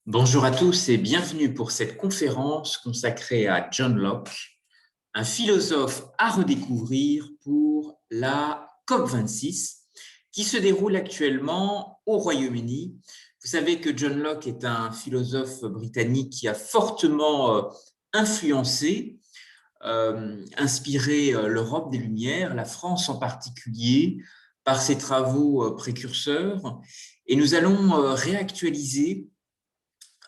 Bonjour à tous et bienvenue pour cette conférence consacrée à John Locke, un philosophe à redécouvrir pour la COP26 qui se déroule actuellement au Royaume-Uni. Vous savez que John Locke est un philosophe britannique qui a fortement influencé, inspiré l'Europe des Lumières, la France en particulier, par ses travaux précurseurs. Et nous allons réactualiser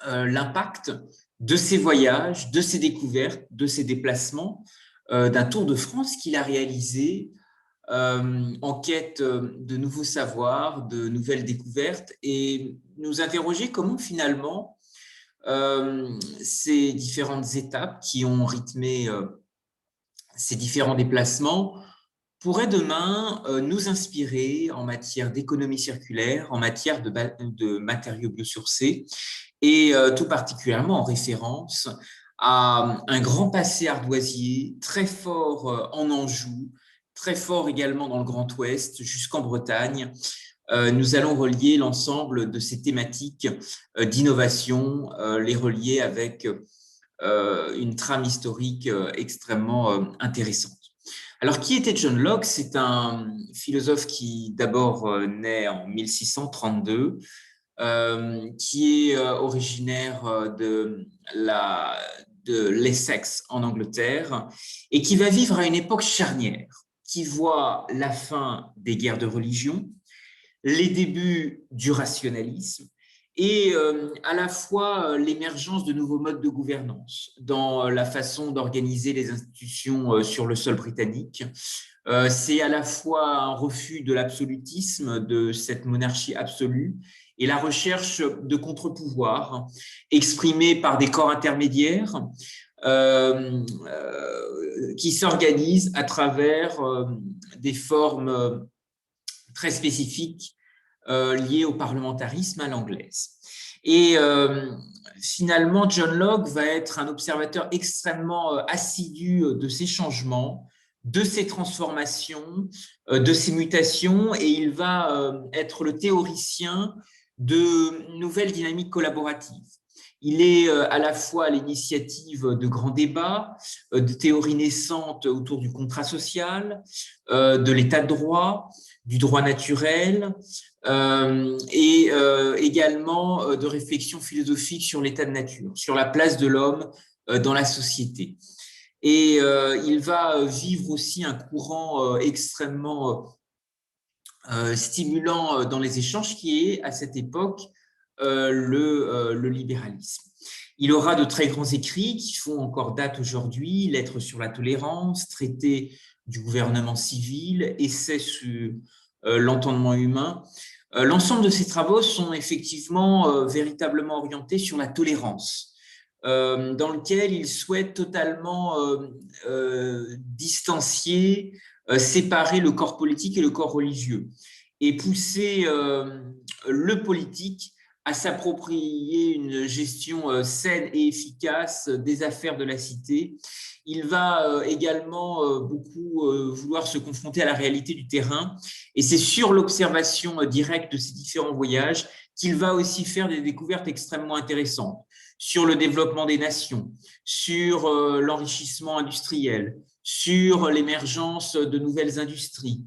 l'impact de ses voyages, de ses découvertes, de ses déplacements, d'un tour de France qu'il a réalisé en quête de nouveaux savoirs, de nouvelles découvertes, et nous interroger comment finalement ces différentes étapes qui ont rythmé ces différents déplacements pourraient demain nous inspirer en matière d'économie circulaire, en matière de matériaux biosourcés, et tout particulièrement en référence à un grand passé ardoisier, très fort en Anjou, très fort également dans le Grand Ouest, jusqu'en Bretagne. Nous allons relier l'ensemble de ces thématiques d'innovation, les relier avec une trame historique extrêmement intéressante. Alors, qui était John Locke? C'est un philosophe qui d'abord naît en 1632, qui est originaire de l'Essex en Angleterre et qui va vivre à une époque charnière, qui voit la fin des guerres de religion, les débuts du rationalisme et à la fois l'émergence de nouveaux modes de gouvernance dans la façon d'organiser les institutions sur le sol britannique. C'est à la fois un refus de l'absolutisme, de cette monarchie absolue, et la recherche de contre-pouvoirs exprimés par des corps intermédiaires qui s'organisent à travers des formes très spécifiques liées au parlementarisme à l'anglaise. Et finalement, John Locke va être un observateur extrêmement assidu de ces changements, de ces transformations, de ces mutations, et il va être le théoricien de nouvelles dynamiques collaboratives. Il est à la fois à l'initiative de grands débats, de théories naissantes autour du contrat social, de l'état de droit, du droit naturel, et également de réflexion philosophique sur l'état de nature, sur la place de l'homme dans la société. Et il va vivre aussi un courant extrêmement stimulant dans les échanges qui est, à cette époque, le libéralisme. Il aura de très grands écrits qui font encore date aujourd'hui, Lettres sur la tolérance, Traité du gouvernement civil, Essai sur l'entendement humain. L'ensemble de ces travaux sont effectivement véritablement orientés sur la tolérance, dans lequel il souhaite totalement distancier, séparer le corps politique et le corps religieux et pousser le politique à s'approprier une gestion saine et efficace des affaires de la cité. Il va également beaucoup vouloir se confronter à la réalité du terrain, et c'est sur l'observation directe de ces différents voyages qu'il va aussi faire des découvertes extrêmement intéressantes sur le développement des nations, sur l'enrichissement industriel, sur l'émergence de nouvelles industries.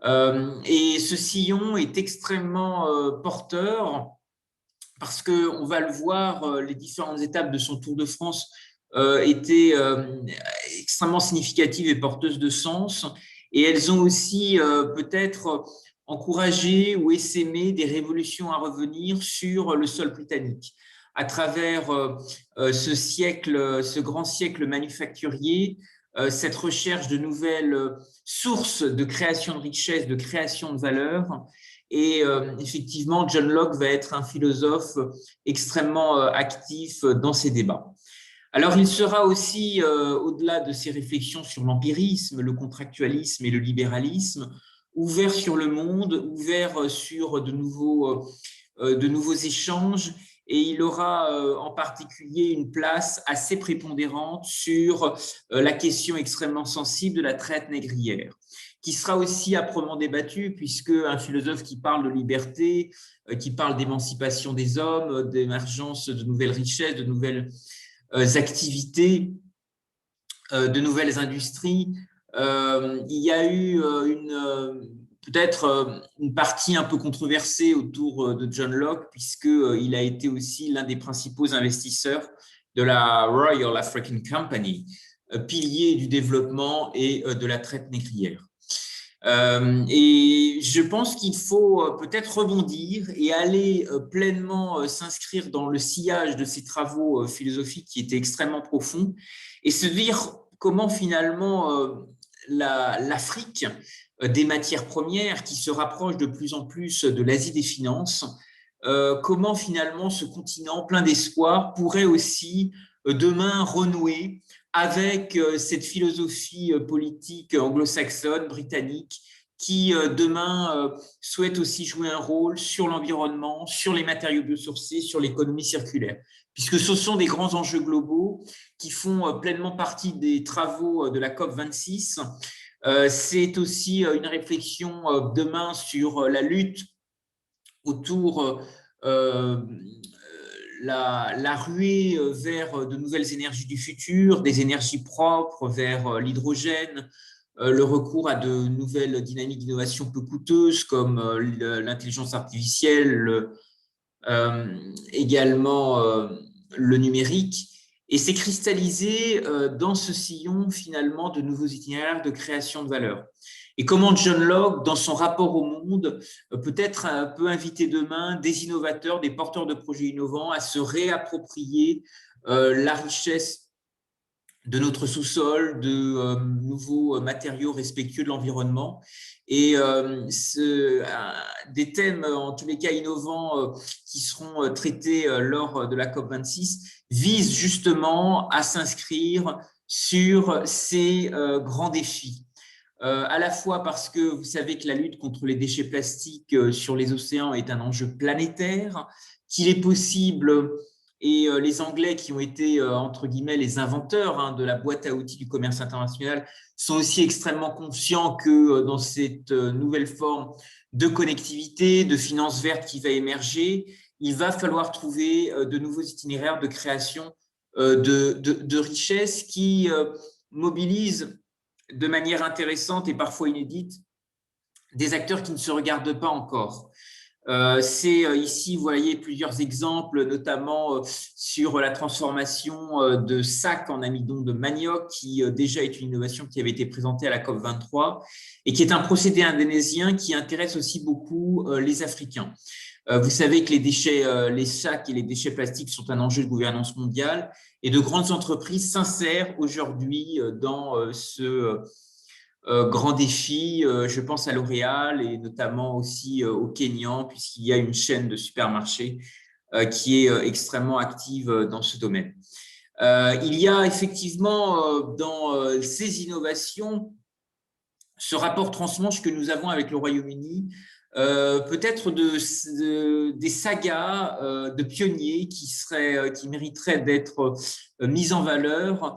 Et ce sillon est extrêmement porteur parce qu'on va le voir, les différentes étapes de son Tour de France étaient extrêmement significatives et porteuses de sens, et elles ont aussi peut-être encouragé ou essaimé des révolutions à revenir sur le sol britannique à travers ce siècle, ce grand siècle manufacturier, cette recherche de nouvelles sources de création de richesse, de création de valeur. Et effectivement, John Locke va être un philosophe extrêmement actif dans ces débats. Alors, il sera aussi, au-delà de ses réflexions sur l'empirisme, le contractualisme et le libéralisme, ouvert sur le monde, ouvert sur de nouveaux échanges et il aura en particulier une place assez prépondérante sur la question extrêmement sensible de la traite négrière, qui sera aussi âprement débattue, puisque un philosophe qui parle de liberté, qui parle d'émancipation des hommes, d'émergence de nouvelles richesses, de nouvelles activités, de nouvelles industries. Il y a eu peut-être une partie un peu controversée autour de John Locke, puisqu'il a été aussi l'un des principaux investisseurs de la Royal African Company, pilier du développement et de la traite négrière. Et je pense qu'il faut peut-être rebondir et aller pleinement s'inscrire dans le sillage de ces travaux philosophiques qui étaient extrêmement profonds et se dire comment finalement l'Afrique des matières premières qui se rapproche de plus en plus de l'Asie des finances, comment finalement ce continent plein d'espoir pourrait aussi demain renouer avec cette philosophie politique anglo-saxonne, britannique, qui demain souhaite aussi jouer un rôle sur l'environnement, sur les matériaux biosourcés, sur l'économie circulaire, puisque ce sont des grands enjeux globaux qui font pleinement partie des travaux de la COP26. C'est aussi une réflexion demain sur la lutte autour la ruée vers de nouvelles énergies du futur, des énergies propres, vers l'hydrogène, le recours à de nouvelles dynamiques d'innovation peu coûteuses comme l'intelligence artificielle, également le numérique. Et c'est cristallisé dans ce sillon finalement de nouveaux itinéraires de création de valeur. Et comment John Locke, dans son rapport au monde, peut-être peut inviter demain des innovateurs, des porteurs de projets innovants à se réapproprier la richesse de notre sous-sol, de nouveaux matériaux respectueux de l'environnement. Et des thèmes, en tous les cas innovants, qui seront traités lors de la COP26, visent justement à s'inscrire sur ces grands défis. À la fois parce que vous savez que la lutte contre les déchets plastiques sur les océans est un enjeu planétaire, qu'il est possible, et les Anglais qui ont été, entre guillemets, les inventeurs de la boîte à outils du commerce international sont aussi extrêmement conscients que dans cette nouvelle forme de connectivité, de finance verte qui va émerger, il va falloir trouver de nouveaux itinéraires de création de richesses qui mobilisent de manière intéressante et parfois inédite des acteurs qui ne se regardent pas encore. C'est ici, vous voyez plusieurs exemples, notamment sur la transformation de sacs en amidon de manioc, qui déjà est une innovation qui avait été présentée à la COP23 et qui est un procédé indonésien qui intéresse aussi beaucoup les Africains. Vous savez que les déchets, les sacs et les déchets plastiques sont un enjeu de gouvernance mondiale et de grandes entreprises s'insèrent aujourd'hui dans ce grand défi. Je pense à L'Oréal et notamment aussi au Kenya, puisqu'il y a une chaîne de supermarchés qui est extrêmement active dans ce domaine. Il y a effectivement dans ces innovations ce rapport transmanche que nous avons avec le Royaume-Uni, peut-être des sagas de pionniers qui mériteraient d'être mises en valeur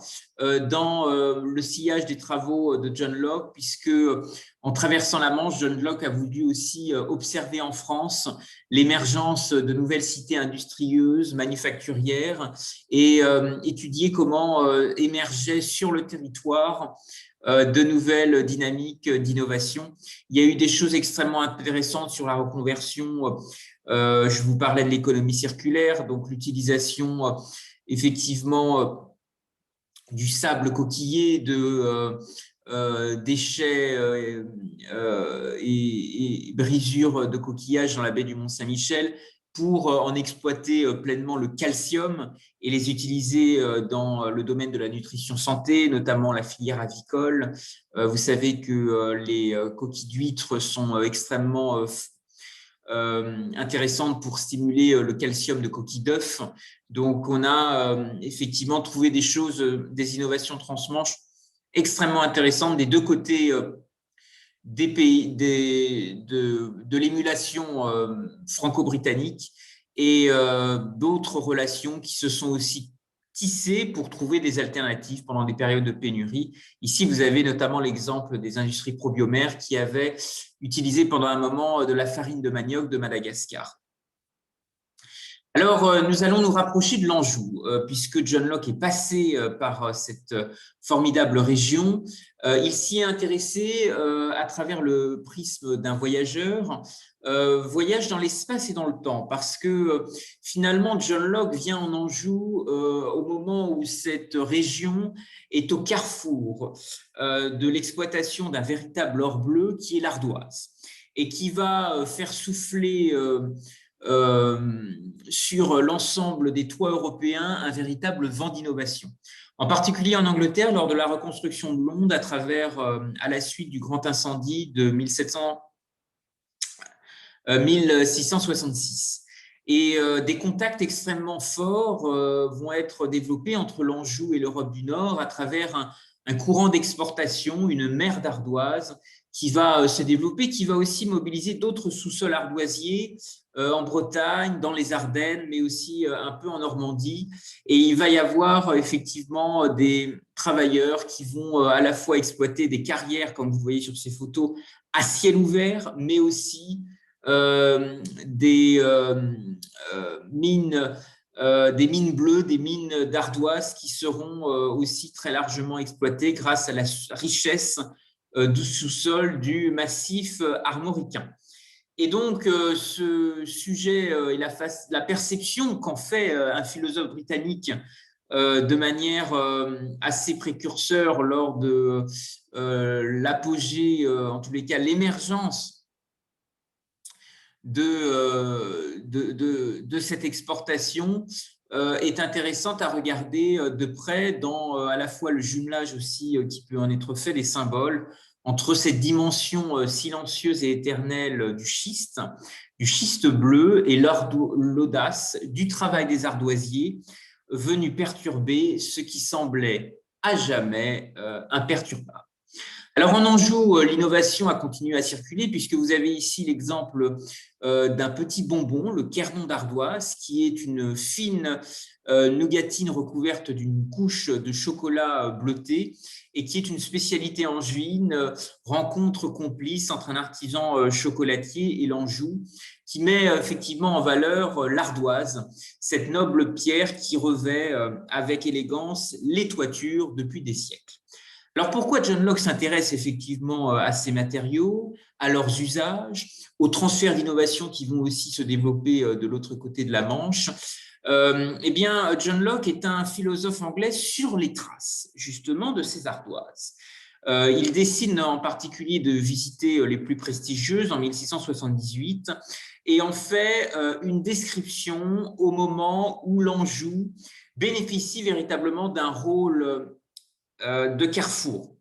dans le sillage des travaux de John Locke, puisque en traversant la Manche, John Locke a voulu aussi observer en France l'émergence de nouvelles cités industrieuses, manufacturières, et étudier comment émergeaient sur le territoire de nouvelles dynamiques d'innovation. Il y a eu des choses extrêmement intéressantes sur la reconversion. Je vous parlais de l'économie circulaire, donc l'utilisation effectivement du sable coquillé, de déchets et brisures de coquillages dans la baie du Mont-Saint-Michel pour en exploiter pleinement le calcium et les utiliser dans le domaine de la nutrition santé, notamment la filière avicole. Vous savez que les coquilles d'huîtres sont extrêmement intéressantes pour stimuler le calcium de coquilles d'œufs. Donc, on a effectivement trouvé des choses, des innovations transmanches extrêmement intéressantes des deux côtés des pays, de l'émulation franco-britannique. et d'autres relations qui se sont aussi tissées pour trouver des alternatives pendant des périodes de pénurie. Ici, vous avez notamment l'exemple des industries probiomères qui avaient utilisé pendant un moment de la farine de manioc de Madagascar. Alors, nous allons nous rapprocher de l'Anjou, puisque John Locke est passé par cette formidable région. Il s'y est intéressé à travers le prisme d'un voyageur, voyage dans l'espace et dans le temps, parce que finalement, John Locke vient en Anjou au moment où cette région est au carrefour de l'exploitation d'un véritable or bleu qui est l'ardoise, et qui va faire souffler sur l'ensemble des toits européens un véritable vent d'innovation. En particulier en Angleterre, lors de la reconstruction de Londres, à la suite du grand incendie de 1666. Et des contacts extrêmement forts vont être développés entre l'Anjou et l'Europe du Nord à travers un courant d'exportation, une mer d'ardoise qui va se développer, qui va aussi mobiliser d'autres sous-sols ardoisiers en Bretagne, dans les Ardennes, mais aussi un peu en Normandie. Et il va y avoir effectivement des travailleurs qui vont à la fois exploiter des carrières, comme vous voyez sur ces photos, à ciel ouvert, mais aussi des mines bleues, des mines d'ardoise qui seront aussi très largement exploitées grâce à la richesse du sous-sol du massif armoricain. Et donc, ce sujet et la perception qu'en fait un philosophe britannique de manière assez précurseur lors de l'apogée, en tous les cas l'émergence de cette exportation est intéressante à regarder de près dans à la fois le jumelage aussi qui peut en être fait des symboles entre cette dimension silencieuse et éternelle du schiste bleu et l'audace du travail des ardoisiers venu perturber ce qui semblait à jamais imperturbable. Alors en Anjou, l'innovation a continué à circuler puisque vous avez ici l'exemple d'un petit bonbon, le Kernon d'ardoise, qui est une fine nougatine recouverte d'une couche de chocolat bleuté et qui est une spécialité angevine, rencontre complice entre un artisan chocolatier et l'Anjou, qui met effectivement en valeur l'ardoise, cette noble pierre qui revêt avec élégance les toitures depuis des siècles. Alors pourquoi John Locke s'intéresse effectivement à ces matériaux, à leurs usages, aux transferts d'innovation qui vont aussi se développer de l'autre côté de la Manche? Eh bien, John Locke est un philosophe anglais sur les traces justement de ces ardoises. Il décide en particulier de visiter les plus prestigieuses en 1678 et en fait une description au moment où l'Anjou bénéficie véritablement d'un rôle de carrefour.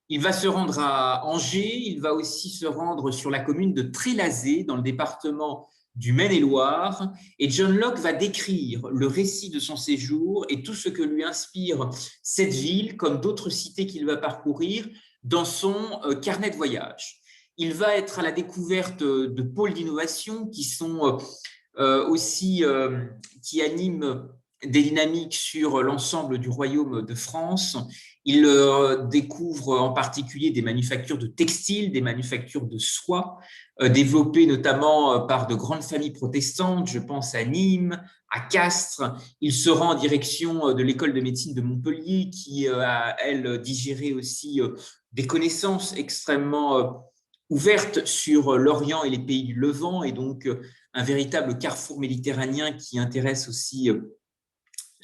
Il va se rendre à Angers, il va aussi se rendre sur la commune de Trélazé, dans le département du Maine-et-Loire, et John Locke va décrire le récit de son séjour et tout ce que lui inspire cette ville, comme d'autres cités qu'il va parcourir, dans son carnet de voyage. Il va être à la découverte de pôles d'innovation qui sont aussi, qui animent des dynamiques sur l'ensemble du royaume de France. Il découvre en particulier des manufactures de textiles, des manufactures de soie, développées notamment par de grandes familles protestantes. Je pense à Nîmes, à Castres. Il se rend en direction de l'école de médecine de Montpellier, qui a, elle, digéré aussi des connaissances extrêmement ouvertes sur l'Orient et les pays du Levant, et donc un véritable carrefour méditerranéen qui intéresse aussi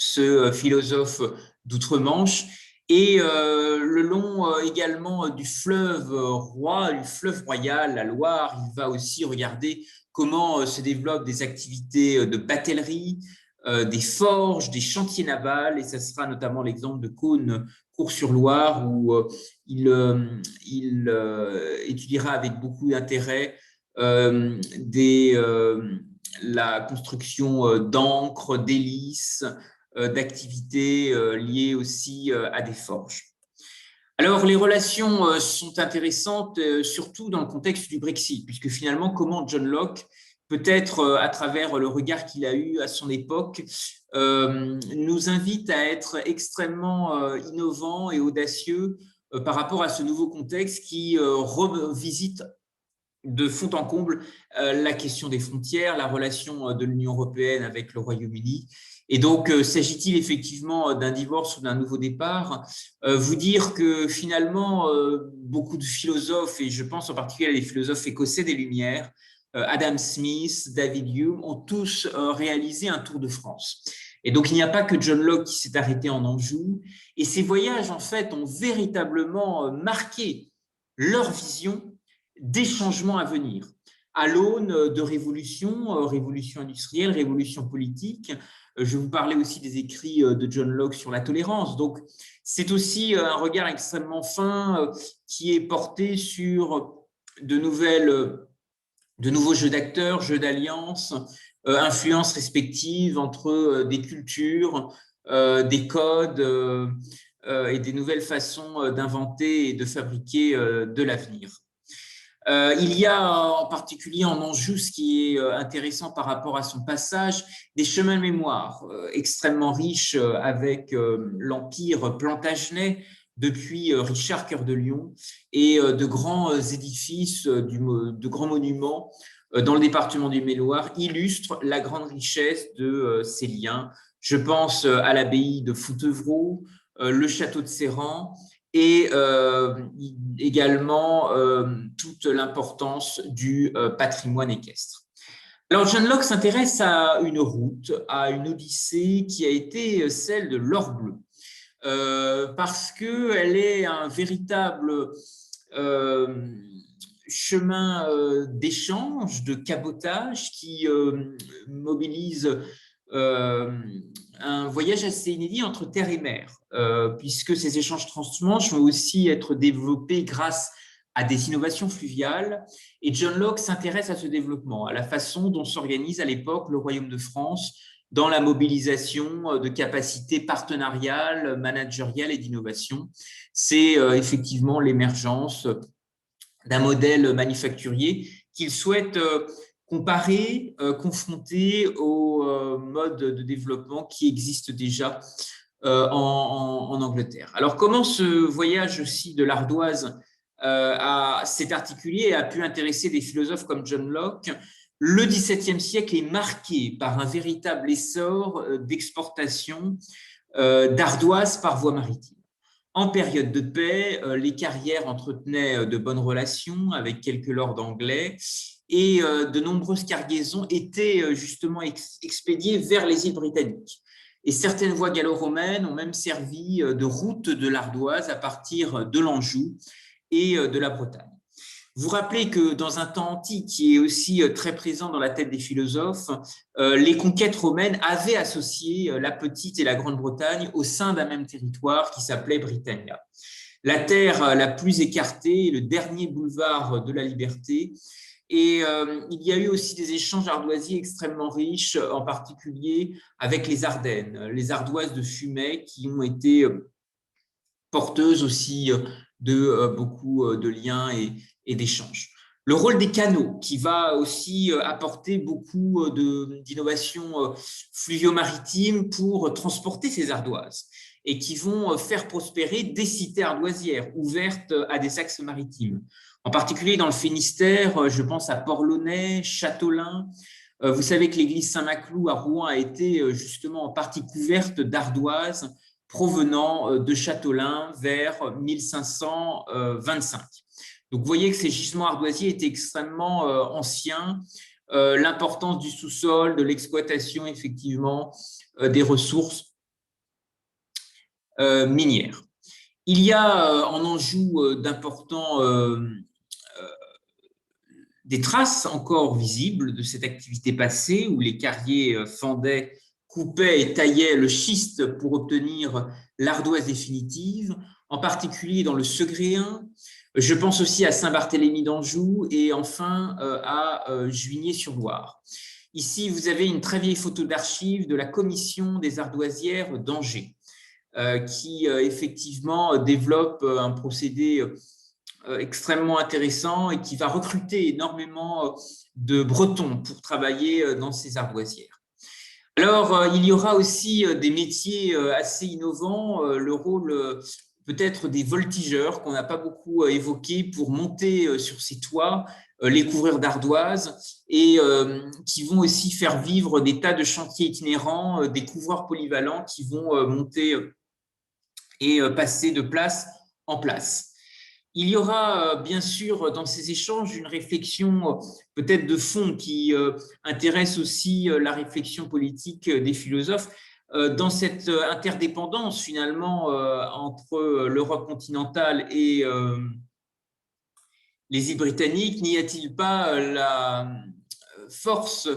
ce philosophe d'outre-Manche, et le long également du fleuve roi, du fleuve royal, la Loire. Il va aussi regarder comment se développent des activités de batellerie, des forges, des chantiers navals, et ça sera notamment l'exemple de Cosne-Cours-sur-Loire, où il étudiera avec beaucoup d'intérêt la construction d'encre, d'hélices, d'activités liées aussi à des forges. Alors, les relations sont intéressantes, surtout dans le contexte du Brexit, puisque finalement, comment John Locke, peut-être à travers le regard qu'il a eu à son époque, nous invite à être extrêmement innovants et audacieux par rapport à ce nouveau contexte qui revisite de fond en comble la question des frontières, la relation de l'Union européenne avec le Royaume-Uni. Et donc, s'agit-il effectivement d'un divorce ou d'un nouveau départ? Vous dire que finalement, beaucoup de philosophes, et je pense en particulier à des philosophes écossais des Lumières, Adam Smith, David Hume, ont tous réalisé un tour de France. Et donc, il n'y a pas que John Locke qui s'est arrêté en Anjou. Et ces voyages, en fait, ont véritablement marqué leur vision des changements à venir, à l'aune de révolutions, révolution industrielle, révolution politique. Je vous parlais aussi des écrits de John Locke sur la tolérance. Donc, c'est aussi un regard extrêmement fin qui est porté sur de nouveaux jeux d'acteurs, jeux d'alliances, influences respectives entre des cultures, des codes et des nouvelles façons d'inventer et de fabriquer de l'avenir. Il y a en particulier en Anjou, ce qui est intéressant par rapport à son passage, des chemins de mémoire extrêmement riches avec l'Empire plantagenet depuis Richard Cœur de Lion et de grands édifices, de grands monuments dans le département du Maine-et-Loire illustrent la grande richesse de ces liens. Je pense à l'abbaye de Foutevraud, le château de Serran, et également toute l'importance du patrimoine équestre. Alors, John Locke s'intéresse à une route, à une odyssée qui a été celle de l'or bleu, parce qu'elle est un véritable chemin d'échange, de cabotage qui mobilise un voyage assez inédit entre terre et mer, puisque ces échanges transmanche vont aussi être développés grâce à des innovations fluviales. Et John Locke s'intéresse à ce développement, à la façon dont s'organise à l'époque le Royaume de France dans la mobilisation de capacités partenariales, managériales et d'innovation. C'est effectivement l'émergence d'un modèle manufacturier qu'il souhaite comparer, confronter au mode de développement qui existe déjà en Angleterre. Alors, comment ce voyage aussi de l'ardoise s'est articulé et a pu intéresser des philosophes comme John Locke? Le XVIIe siècle est marqué par un véritable essor d'exportation d'ardoise par voie maritime. En période de paix, les carrières entretenaient de bonnes relations avec quelques lords anglais et de nombreuses cargaisons étaient justement expédiées vers les îles britanniques. Et certaines voies gallo-romaines ont même servi de route de l'ardoise à partir de l'Anjou et de la Bretagne. Vous rappelez que dans un temps antique qui est aussi très présent dans la tête des philosophes, les conquêtes romaines avaient associé la petite et la Grande-Bretagne au sein d'un même territoire qui s'appelait Britannia. La terre la plus écartée, le dernier boulevard de la liberté. Et il y a eu aussi des échanges ardoisiers extrêmement riches, en particulier avec les Ardennes, les ardoises de Fumay qui ont été porteuses aussi de beaucoup de liens et d'échanges. Le rôle des canaux qui va aussi apporter beaucoup d'innovations fluvio-maritimes pour transporter ces ardoises et qui vont faire prospérer des cités ardoisières ouvertes à des axes maritimes. En particulier dans le Finistère, je pense à Port-Launay, Châteaulin. Vous savez que l'église Saint-Maclou à Rouen a été justement en partie couverte d'ardoises provenant de Châteaulin vers 1525. Donc, vous voyez que ces gisements ardoisiers étaient extrêmement anciens. L'importance du sous-sol, de l'exploitation, effectivement, des ressources minières. Il y a en Anjou d'importants des traces encore visibles de cette activité passée où les carriers fendaient, coupaient et taillaient le schiste pour obtenir l'ardoise définitive, en particulier dans le Segréen. Je pense aussi à Saint-Barthélemy d'Anjou et enfin à Juigné-sur-Loire. Ici, vous avez une très vieille photo d'archives de la commission des ardoisières d'Angers qui effectivement développe un procédé extrêmement intéressant et qui va recruter énormément de Bretons pour travailler dans ces ardoisières. Alors, il y aura aussi des métiers assez innovants, le rôle peut-être des voltigeurs qu'on n'a pas beaucoup évoqué pour monter sur ces toits, les couvreurs d'ardoise et qui vont aussi faire vivre des tas de chantiers itinérants, des couvreurs polyvalents qui vont monter et passer de place en place. Il y aura bien sûr dans ces échanges une réflexion peut-être de fond qui intéresse aussi la réflexion politique des philosophes. Dans cette interdépendance finalement entre l'Europe continentale et les îles britanniques, n'y a-t-il pas la force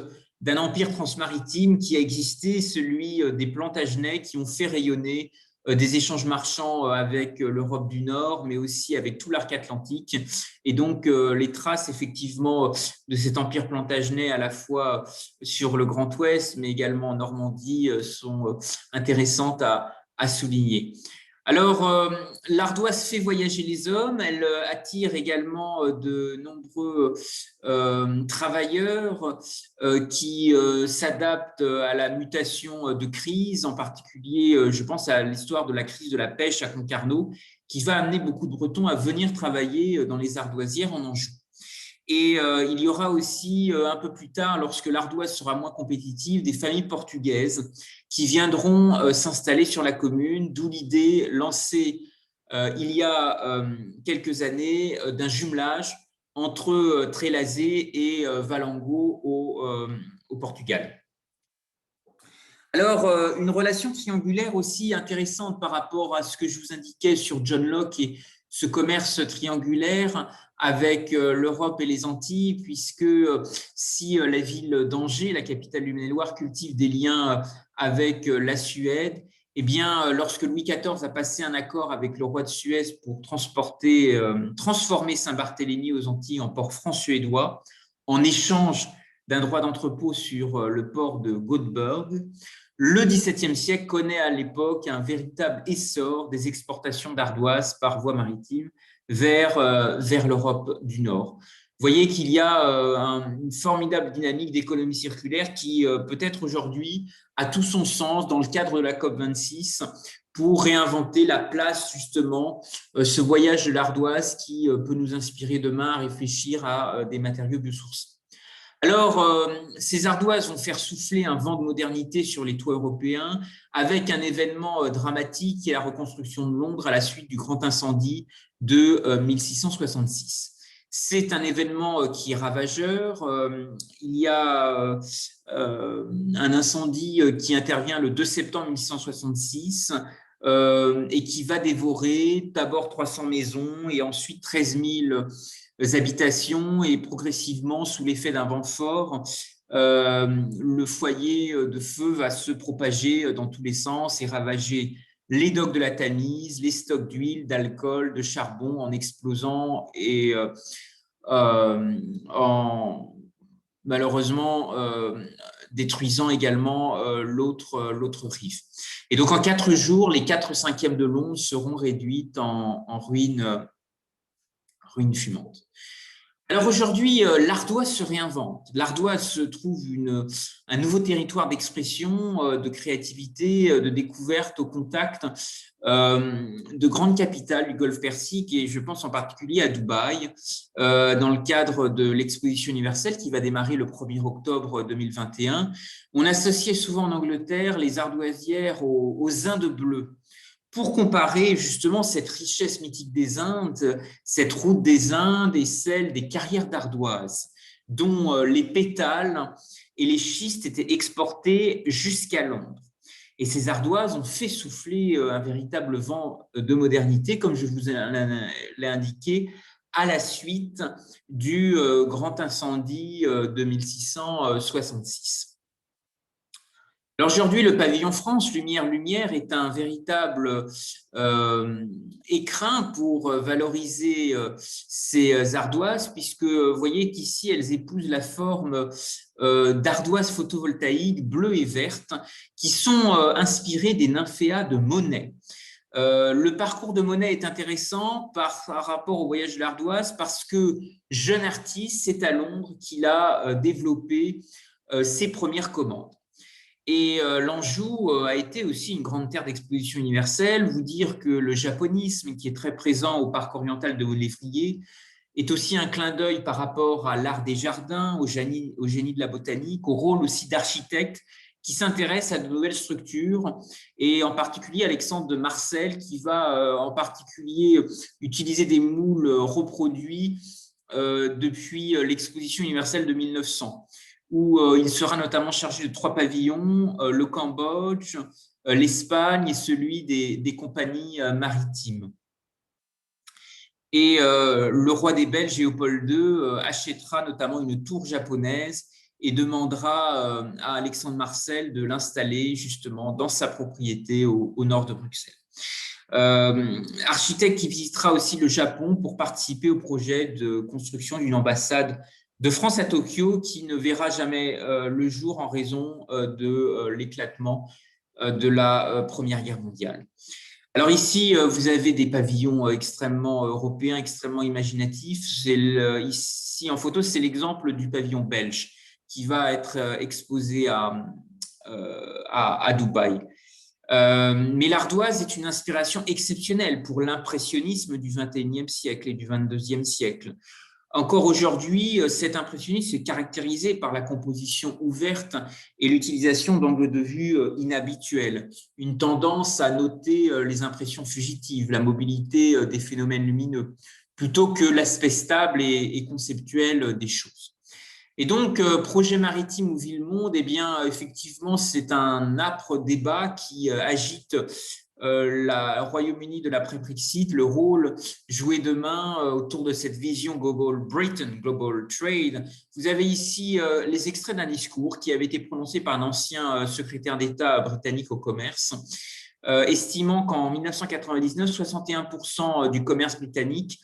d'un empire transmaritime qui a existé, celui des Plantagenets qui ont fait rayonner des échanges marchands avec l'Europe du Nord, mais aussi avec tout l'arc atlantique. Et donc, les traces, effectivement, de cet empire plantagenet, à la fois sur le Grand Ouest, mais également en Normandie, sont intéressantes à souligner. Alors, l'ardoise fait voyager les hommes, elle attire également de nombreux travailleurs qui s'adaptent à la mutation de crise, en particulier, je pense à l'histoire de la crise de la pêche à Concarneau, qui va amener beaucoup de Bretons à venir travailler dans les ardoisières en Anjou. Et il y aura aussi un peu plus tard, lorsque l'ardoise sera moins compétitive, des familles portugaises qui viendront s'installer sur la commune, d'où l'idée lancée il y a quelques années d'un jumelage entre Trélazé et Valango au Portugal. Alors, une relation triangulaire aussi intéressante par rapport à ce que je vous indiquais sur John Locke et ce commerce triangulaire avec l'Europe et les Antilles, puisque si la ville d'Angers, la capitale du Maine-et-Loire, cultive des liens avec la Suède, eh bien, lorsque Louis XIV a passé un accord avec le roi de Suez pour transformer Saint-Barthélemy aux Antilles en port franc-suédois, en échange d'un droit d'entrepôt sur le port de Göteborg, le XVIIe siècle connaît à l'époque un véritable essor des exportations d'ardoise par voie maritime vers l'Europe du Nord. Vous voyez qu'il y a une formidable dynamique d'économie circulaire qui peut-être aujourd'hui a tout son sens dans le cadre de la COP26 pour réinventer la place justement, ce voyage de l'ardoise qui peut nous inspirer demain à réfléchir à des matériaux biosourcés. Alors, ces ardoises vont faire souffler un vent de modernité sur les toits européens avec un événement dramatique qui est la reconstruction de Londres à la suite du grand incendie de 1666. C'est un événement qui est ravageur. Il y a un incendie qui intervient le 2 septembre 1666 et qui va dévorer d'abord 300 maisons et ensuite 13 000 habitations et progressivement, sous l'effet d'un vent fort, le foyer de feu va se propager dans tous les sens et ravager les docks de la Tamise, les stocks d'huile, d'alcool, de charbon en explosant et en malheureusement détruisant également l'autre rive. Et donc en 4 jours, les 4/5 de Londres seront réduites en ruines fumantes. Alors aujourd'hui, l'ardoise se réinvente. L'ardoise se trouve un nouveau territoire d'expression, de créativité, de découverte au contact de grandes capitales du Golfe Persique et je pense en particulier à Dubaï, dans le cadre de l'exposition universelle qui va démarrer le 1er octobre 2021. On associait souvent en Angleterre les ardoisières aux Indes bleues, pour comparer justement cette richesse mythique des Indes, cette route des Indes et celle des carrières d'ardoise, dont les pétales et les schistes étaient exportés jusqu'à Londres. Et ces ardoises ont fait souffler un véritable vent de modernité, comme je vous l'ai indiqué, à la suite du grand incendie de 1666. Alors aujourd'hui, le pavillon France Lumière est un véritable écrin pour valoriser ces ardoises, puisque vous voyez qu'ici, elles épousent la forme d'ardoises photovoltaïques bleues et vertes qui sont inspirées des nymphéas de Monet. Le parcours de Monet est intéressant par rapport au voyage de l'ardoise parce que, jeune artiste, c'est à Londres qu'il a développé ses premières commandes. Et l'Anjou a été aussi une grande terre d'exposition universelle. Vous dire que le japonisme, qui est très présent au parc oriental de Haut-Lévrier, est aussi un clin d'œil par rapport à l'art des jardins, au génie de la botanique, au rôle aussi d'architecte qui s'intéresse à de nouvelles structures, et en particulier Alexandre de Marcel, qui va en particulier utiliser des moules reproduits depuis l'exposition universelle de 1900, où il sera notamment chargé de 3 pavillons, le Cambodge, l'Espagne et celui des compagnies maritimes. Et le roi des Belges, Léopold II, achètera notamment une tour japonaise et demandera à Alexandre Marcel de l'installer justement dans sa propriété au nord de Bruxelles. Architecte qui visitera aussi le Japon pour participer au projet de construction d'une ambassade de France à Tokyo qui ne verra jamais le jour en raison de l'éclatement de la Première Guerre mondiale. Alors ici, vous avez des pavillons extrêmement européens, extrêmement imaginatifs. Ici en photo, c'est l'exemple du pavillon belge qui va être exposé à Dubaï. Mais l'ardoise est une inspiration exceptionnelle pour l'impressionnisme du XXIe siècle et du XXIIe siècle. Encore aujourd'hui, cet impressionnisme est caractérisé par la composition ouverte et l'utilisation d'angles de vue inhabituels, une tendance à noter les impressions fugitives, la mobilité des phénomènes lumineux, plutôt que l'aspect stable et conceptuel des choses. Et donc, projet maritime ou ville-monde, eh bien, effectivement, c'est un âpre débat qui agite le Royaume-Uni de l'après-Brexit, le rôle joué demain autour de cette vision Global Britain, Global Trade. Vous avez ici les extraits d'un discours qui avait été prononcé par un ancien secrétaire d'État britannique au commerce, estimant qu'en 1999, 61% du commerce britannique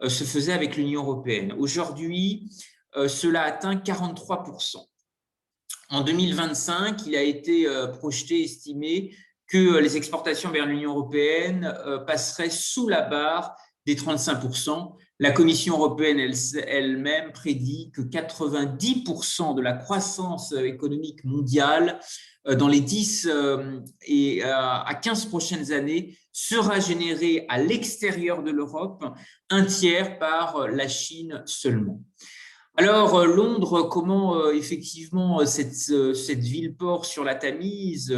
se faisait avec l'Union européenne. Aujourd'hui, cela atteint 43%. En 2025, il a été projeté, estimé que les exportations vers l'Union européenne passeraient sous la barre des 35%. La Commission européenne elle-même prédit que 90% de la croissance économique mondiale dans les 10 et à 15 prochaines années sera générée à l'extérieur de l'Europe, un tiers par la Chine seulement. Alors, Londres, comment effectivement cette ville-port sur la Tamise,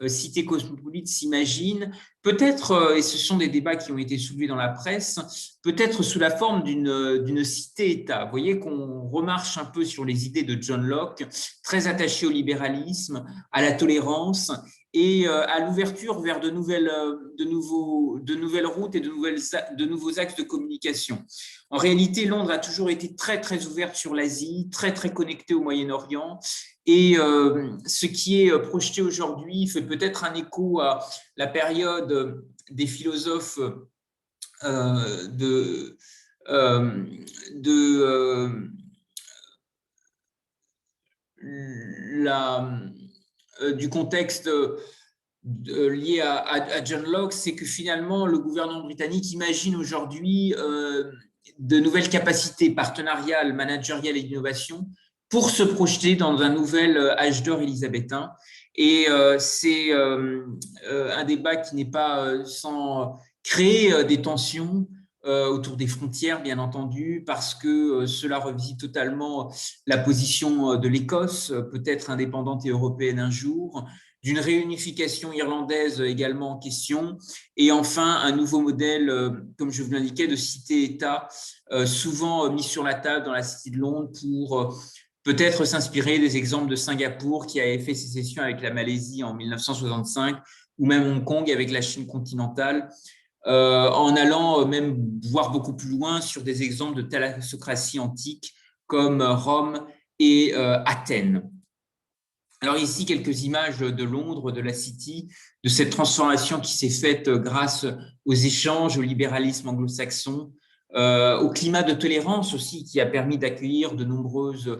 cité cosmopolite, s'imagine? Peut-être, et ce sont des débats qui ont été soulevés dans la presse, peut-être sous la forme d'une cité-État. Vous voyez qu'on remarche un peu sur les idées de John Locke, très attaché au libéralisme, à la tolérance et à l'ouverture vers de nouvelles routes et de nouveaux axes de communication. En réalité, Londres a toujours été très, très ouverte sur l'Asie, très, très connectée au Moyen-Orient. Et ce qui est projeté aujourd'hui fait peut-être un écho à la période des philosophes du contexte lié à John Locke, c'est que finalement, le gouvernement britannique imagine aujourd'hui de nouvelles capacités partenariales, managériales et d'innovation pour se projeter dans un nouvel âge d'or élisabétain. Et c'est un débat qui n'est pas sans créer des tensions autour des frontières, bien entendu, parce que cela revisite totalement la position de l'Écosse, peut-être indépendante et européenne un jour, d'une réunification irlandaise également en question, et enfin un nouveau modèle, comme je vous l'indiquais, de cité-État, souvent mis sur la table dans la cité de Londres pour peut-être s'inspirer des exemples de Singapour qui avait fait sécession avec la Malaisie en 1965, ou même Hong Kong avec la Chine continentale, en allant même voir beaucoup plus loin sur des exemples de thalassocratie antique comme Rome et Athènes. Alors ici, quelques images de Londres, de la City, de cette transformation qui s'est faite grâce aux échanges, au libéralisme anglo-saxon, au climat de tolérance aussi qui a permis d'accueillir de nombreuses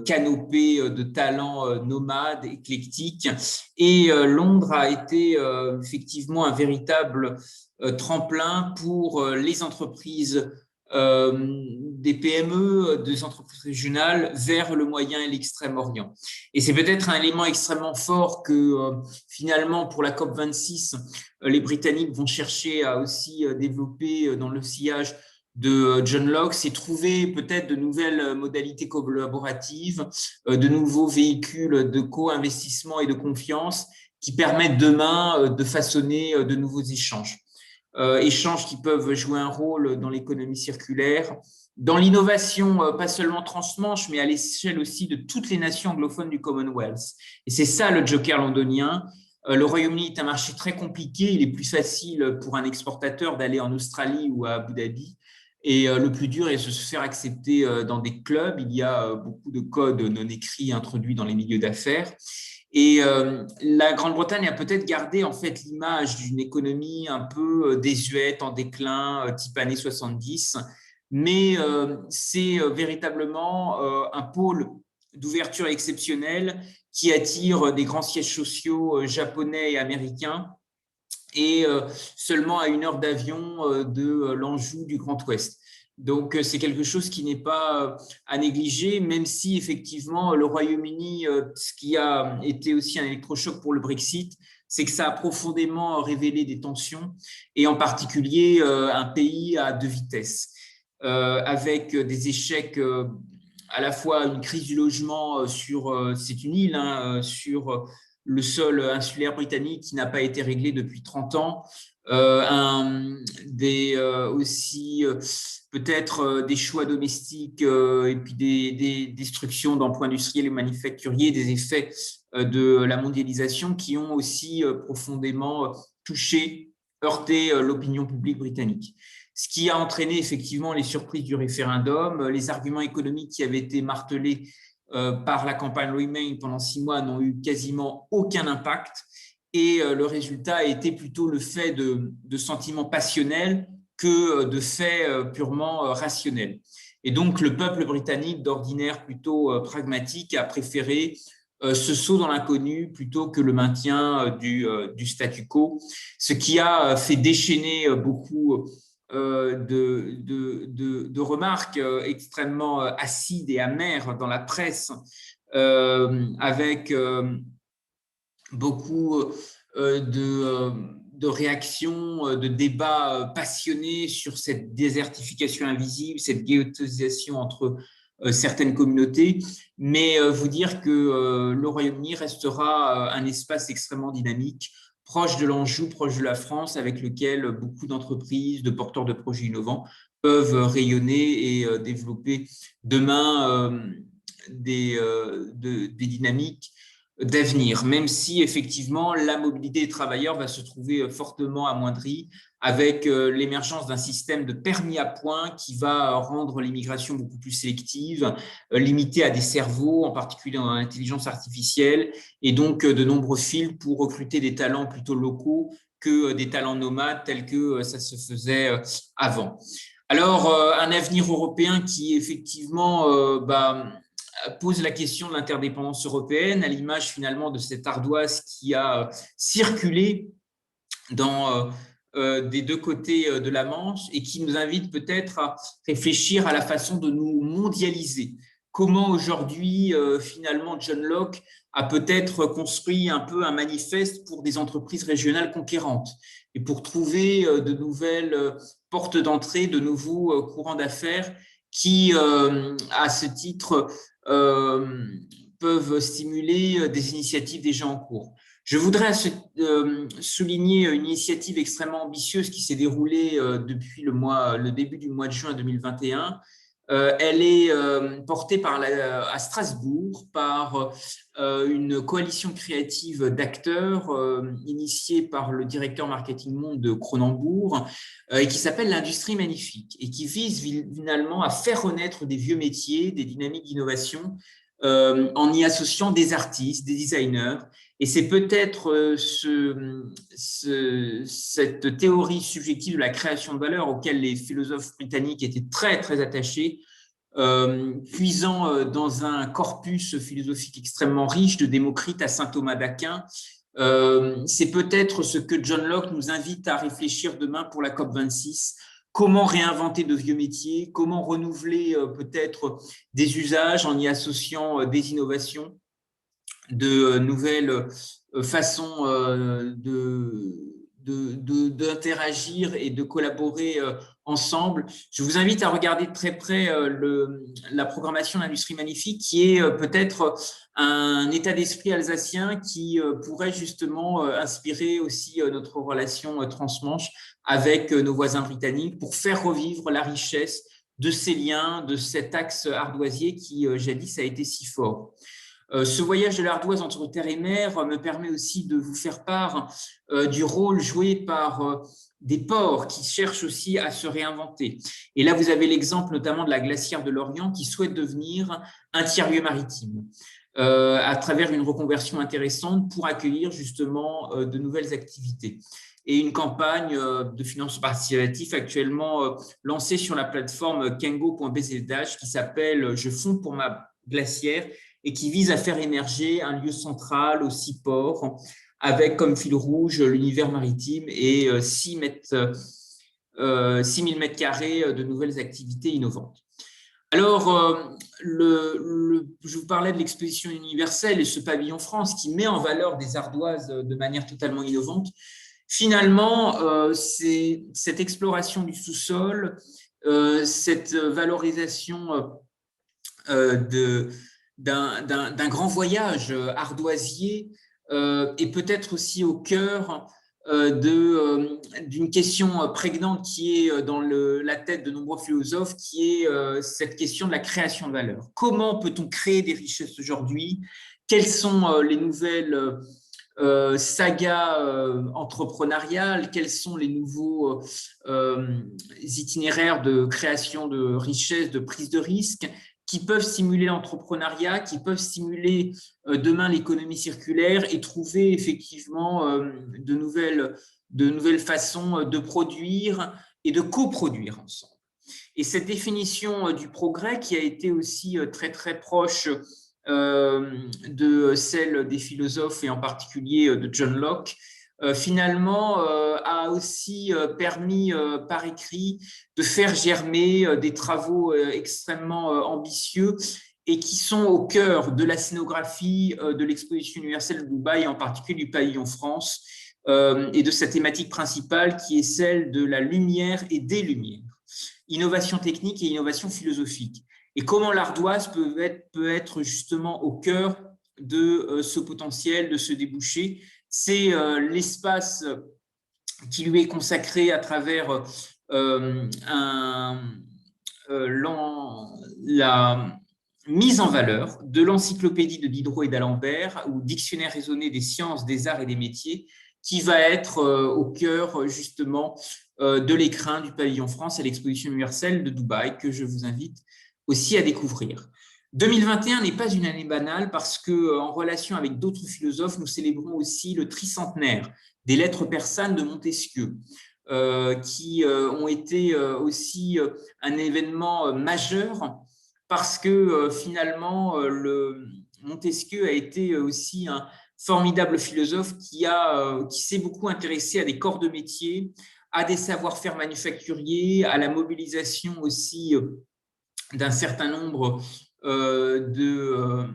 canopées de talents nomades, éclectiques. Et Londres a été effectivement un véritable tremplin pour les entreprises, des PME, des entreprises régionales vers le Moyen et l'Extrême-Orient. Et c'est peut-être un élément extrêmement fort que finalement pour la COP26, les Britanniques vont chercher à aussi développer dans le sillage de John Locke, c'est trouver peut-être de nouvelles modalités collaboratives, de nouveaux véhicules de co-investissement et de confiance qui permettent demain de façonner de nouveaux échanges. Échanges qui peuvent jouer un rôle dans l'économie circulaire, dans l'innovation, pas seulement transmanche, mais à l'échelle aussi de toutes les nations anglophones du Commonwealth. Et c'est ça le joker londonien. Le Royaume-Uni est un marché très compliqué. Il est plus facile pour un exportateur d'aller en Australie ou à Abu Dhabi. Et le plus dur est de se faire accepter dans des clubs. Il y a beaucoup de codes non écrits introduits dans les milieux d'affaires. Et la Grande-Bretagne a peut-être gardé en fait l'image d'une économie un peu désuète, en déclin, type années 70, mais c'est véritablement un pôle d'ouverture exceptionnelle qui attire des grands sièges sociaux japonais et américains, et seulement à 1 heure d'avion de l'Anjou du Grand Ouest. Donc, c'est quelque chose qui n'est pas à négliger, même si effectivement le Royaume-Uni, ce qui a été aussi un électrochoc pour le Brexit, c'est que ça a profondément révélé des tensions, et en particulier un pays à 2 vitesses, avec des échecs, à la fois une crise du logement sur, c'est une île, hein, sur le sol insulaire britannique qui n'a pas été réglé depuis 30 ans, aussi peut-être des choix domestiques et puis des destructions d'emplois industriels et manufacturiers, des effets de la mondialisation qui ont aussi profondément touché, heurté l'opinion publique britannique. Ce qui a entraîné effectivement les surprises du référendum, les arguments économiques qui avaient été martelés par la campagne Remain pendant 6 mois n'ont eu quasiment aucun impact, et le résultat a été plutôt le fait de sentiments passionnels que de faits purement rationnels. Et donc le peuple britannique, d'ordinaire plutôt pragmatique, a préféré ce saut dans l'inconnu plutôt que le maintien du statu quo, ce qui a fait déchaîner beaucoup de remarques extrêmement acides et amères dans la presse, avec beaucoup de réactions, de débats passionnés sur cette désertification invisible, cette ghettoisation entre certaines communautés, mais vous dire que le Royaume-Uni restera un espace extrêmement dynamique, proche de l'Anjou, proche de la France, avec lequel beaucoup d'entreprises, de porteurs de projets innovants peuvent rayonner et développer demain des dynamiques d'avenir, même si effectivement la mobilité des travailleurs va se trouver fortement amoindrie avec l'émergence d'un système de permis à points qui va rendre l'immigration beaucoup plus sélective, limitée à des cerveaux, en particulier dans l'intelligence artificielle, et donc de nombreux fils pour recruter des talents plutôt locaux que des talents nomades tels que ça se faisait avant. Alors, un avenir européen qui effectivement pose la question de l'interdépendance européenne, à l'image finalement de cette ardoise qui a circulé dans des 2 côtés de la Manche, et qui nous invite peut-être à réfléchir à la façon de nous mondialiser. Comment aujourd'hui, finalement, John Locke a peut-être construit un peu un manifeste pour des entreprises régionales conquérantes et pour trouver de nouvelles portes d'entrée, de nouveaux courants d'affaires qui, à ce titre, peuvent stimuler des initiatives déjà en cours. Je voudrais souligner une initiative extrêmement ambitieuse qui s'est déroulée depuis le début du mois de juin 2021. Elle est portée à Strasbourg par une coalition créative d'acteurs initiée par le directeur marketing monde de Cronenbourg, et qui s'appelle l'Industrie Magnifique, et qui vise finalement à faire renaître des vieux métiers, des dynamiques d'innovation, en y associant des artistes, des designers, Et c'est peut-être cette théorie subjective de la création de valeur auquel les philosophes britanniques étaient très, très attachés, puisant dans un corpus philosophique extrêmement riche, de Démocrite à saint Thomas d'Aquin. C'est peut-être ce que John Locke nous invite à réfléchir demain pour la COP26. Comment réinventer de vieux métiers, comment renouveler peut-être des usages en y associant des innovations, de nouvelles façons d'interagir et de collaborer ensemble. Je vous invite à regarder de très près la programmation de l'Industrie Magnifique, qui est peut-être un état d'esprit alsacien qui pourrait justement inspirer aussi notre relation transmanche avec nos voisins britanniques pour faire revivre la richesse de ces liens, de cet axe ardoisier qui jadis a été si fort. Ce voyage de l'ardoise entre terre et mer me permet aussi de vous faire part du rôle joué par des ports qui cherchent aussi à se réinventer. Et là, vous avez l'exemple notamment de la glacière de Lorient qui souhaite devenir un tiers-lieu maritime à travers une reconversion intéressante pour accueillir justement de nouvelles activités. Et une campagne de financement participatif actuellement lancée sur la plateforme kengo.bzh qui s'appelle « Je fonds pour ma glacière » et qui vise à faire émerger un lieu central, aussi port, avec comme fil rouge l'univers maritime et 6 000 mètres carrés de nouvelles activités innovantes. Alors, je vous parlais de l'exposition universelle et ce pavillon France qui met en valeur des ardoises de manière totalement innovante. Finalement, c'est cette exploration du sous-sol, cette valorisation d'un grand voyage ardoisier et peut-être aussi au cœur d'une question prégnante qui est dans la tête de nombreux philosophes, qui est cette question de la création de valeur. Comment peut-on créer des richesses aujourd'hui? Quelles sont les nouvelles sagas entrepreneuriales? Quels sont les nouveaux itinéraires de création de richesses, de prise de risque qui peuvent stimuler l'entrepreneuriat, qui peuvent stimuler demain l'économie circulaire et trouver effectivement de nouvelles façons de produire et de coproduire ensemble. Et cette définition du progrès qui a été aussi très très proche de celle des philosophes et en particulier de John Locke, finalement a aussi permis par écrit de faire germer des travaux extrêmement ambitieux et qui sont au cœur de la scénographie de l'exposition universelle de Dubaï, en particulier du pavillon France, et de sa thématique principale qui est celle de la lumière et des lumières, innovation technique et innovation philosophique. Et comment l'ardoise peut être justement au cœur de ce potentiel, de ce débouché. C'est l'espace qui lui est consacré à travers la mise en valeur de l'encyclopédie de Diderot et d'Alembert, ou dictionnaire raisonné des sciences, des arts et des métiers, qui va être au cœur justement de l'écrin du pavillon France à l'exposition universelle de Dubaï, que je vous invite aussi à découvrir. 2021 n'est pas une année banale parce qu'en relation avec d'autres philosophes, nous célébrons aussi le tricentenaire des lettres persanes de Montesquieu, qui ont été aussi un événement majeur parce que finalement, Montesquieu a été aussi un formidable philosophe qui s'est beaucoup intéressé à des corps de métier, à des savoir-faire manufacturiers, à la mobilisation aussi d'un certain nombre de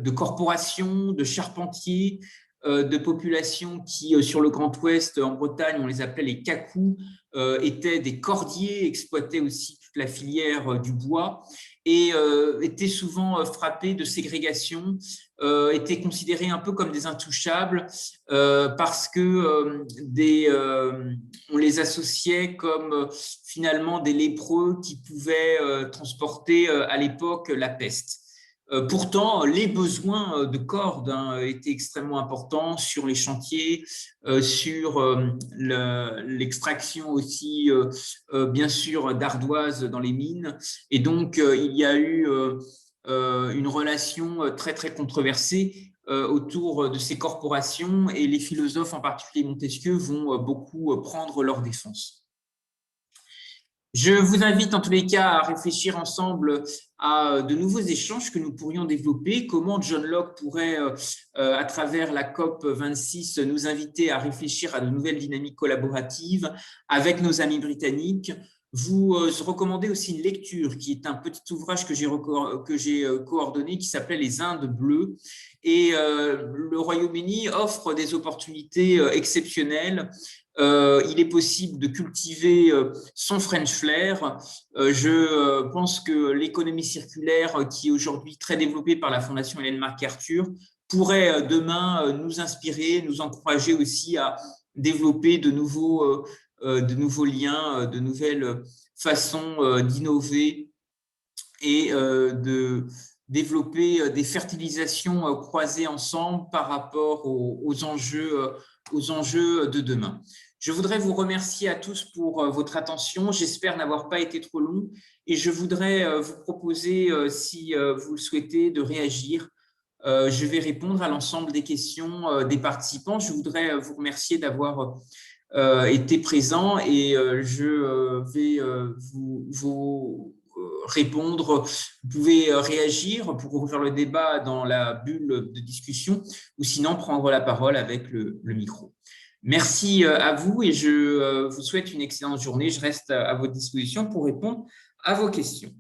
corporations, de charpentiers, de populations qui, sur le Grand Ouest, en Bretagne, on les appelait les cacous, étaient des cordiers, exploitaient aussi toute la filière du bois et étaient souvent frappés de ségrégation, étaient considérés un peu comme des intouchables parce que on les associait comme finalement des lépreux qui pouvaient transporter à l'époque la peste. Pourtant, les besoins de cordes étaient extrêmement importants sur les chantiers, sur l'extraction aussi, bien sûr, d'ardoise dans les mines. Et donc, il y a eu une relation très, très controversée autour de ces corporations et les philosophes, en particulier Montesquieu, vont beaucoup prendre leur défense. Je vous invite en tous les cas à réfléchir ensemble à de nouveaux échanges que nous pourrions développer, comment John Locke pourrait, à travers la COP 26, nous inviter à réfléchir à de nouvelles dynamiques collaboratives avec nos amis britanniques. Vous recommandez aussi une lecture qui est un petit ouvrage que j'ai coordonné qui s'appelait Les Indes bleues. Et le Royaume-Uni offre des opportunités exceptionnelles. Il est possible de cultiver son French flair. Je pense que l'économie circulaire, qui est aujourd'hui très développée par la Fondation Ellen MacArthur, pourrait demain nous inspirer, nous encourager aussi à développer de nouveaux liens, de nouvelles façons d'innover et de développer des fertilisations croisées ensemble par rapport aux enjeux de demain. Je voudrais vous remercier à tous pour votre attention. J'espère n'avoir pas été trop long et je voudrais vous proposer, si vous le souhaitez, de réagir. Je vais répondre à l'ensemble des questions des participants. Je voudrais vous remercier d'avoir été présent et je vais vous répondre. Vous pouvez réagir pour ouvrir le débat dans la bulle de discussion ou sinon prendre la parole avec le micro. Merci à vous et je vous souhaite une excellente journée. Je reste à votre disposition pour répondre à vos questions.